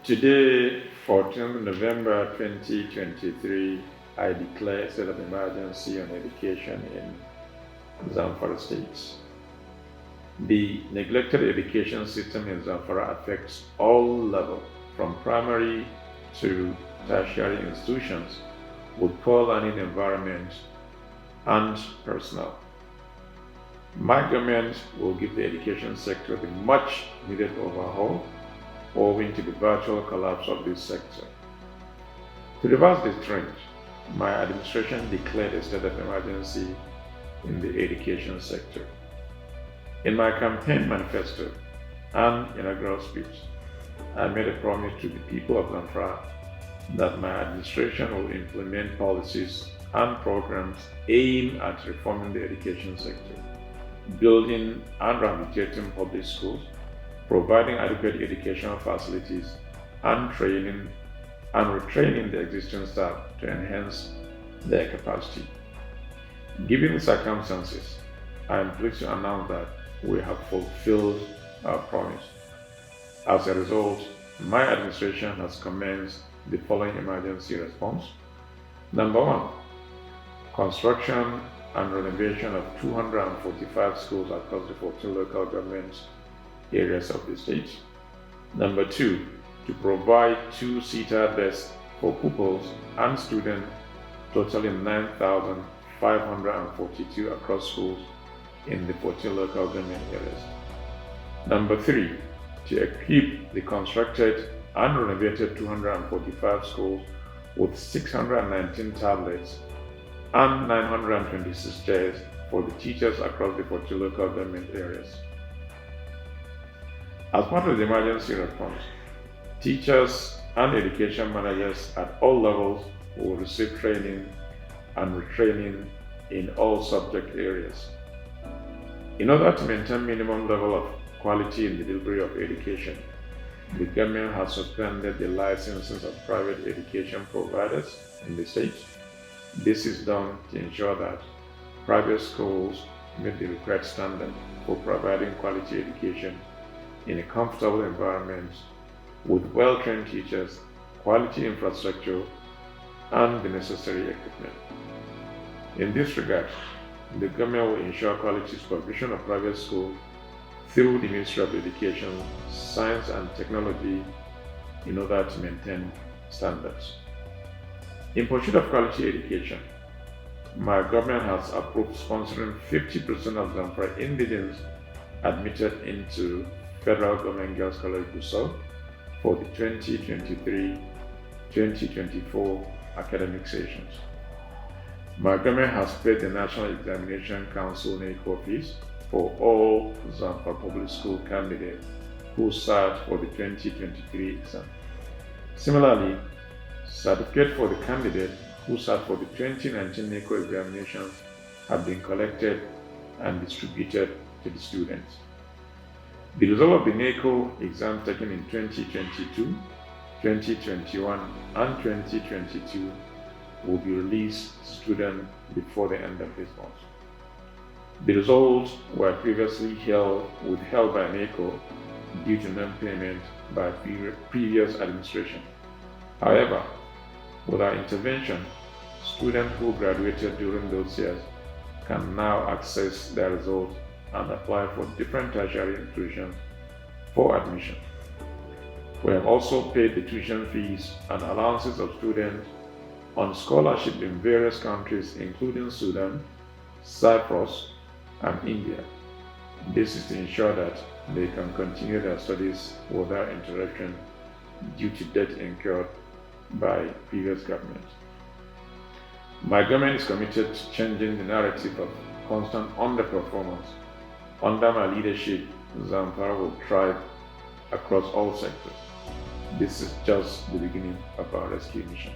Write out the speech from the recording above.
Today, 14th November 2023, I declare a state of emergency on education in Zamfara State. The neglected education system in Zamfara affects all levels, from primary to tertiary institutions, with poor learning environment and personnel. My government will give the education sector the much needed overhaul owing to the virtual collapse of this sector. To reverse this trend, my administration declared a state of emergency in the education sector. In my campaign manifesto and inaugural speech, I made a promise to the people of Zamfara that my administration will implement policies and programs aimed at reforming the education sector, building and rehabilitating public schools, providing adequate educational facilities, and training and retraining the existing staff to enhance their capacity. Given the circumstances, I am pleased to announce that we have fulfilled our promise. As a result, my administration has commenced the following emergency response. Number one, construction and renovation of 245 schools across the 14 local government areas of the state. Number two, to provide two-seater desks for pupils and students totaling 9,542 across schools in the 14 local government areas. Number three, to equip the constructed and renovated 245 schools with 619 tablets and 926 chairs for the teachers across the 14 local government areas. As part of the emergency response, teachers and education managers at all levels will receive training and retraining in all subject areas. In order to maintain minimum level of quality in the delivery of education, the government has suspended the licenses of private education providers in the state. This is done to ensure that private schools meet the required standard for providing quality education in a comfortable environment with well-trained teachers, quality infrastructure, and the necessary equipment. In this regard, the government will ensure quality supervision of private schools through the Ministry of Education, Science and Technology in order to maintain standards. In pursuit of quality education, my government has approved sponsoring 50% of Zamfara indigents admitted into Federal Government Girls College Gusau for the 2023-2024 academic sessions. My government has paid the National Examination Council NECO fees for all Zamfara public school candidates who sat for the 2023 exam. Similarly, certificates for the candidate who sat for the 2019 NECO examinations have been collected and distributed to the students. The result of the NECO exam taken in 2022, 2021, and 2022 will be released to students before the end of this month. The results were previously withheld by NECO due to non-payment by previous administration. However, with our intervention, students who graduated during those years can now access their results and apply for different tertiary institutions for admission. We have also paid the tuition fees and allowances of students on scholarship in various countries including Sudan, Cyprus, and India. This is to ensure that they can continue their studies without interruption due to debt incurred by previous governments. My government is committed to changing the narrative of constant underperformance. Under my leadership, Zamfara will thrive across all sectors. This is just the beginning of our rescue mission.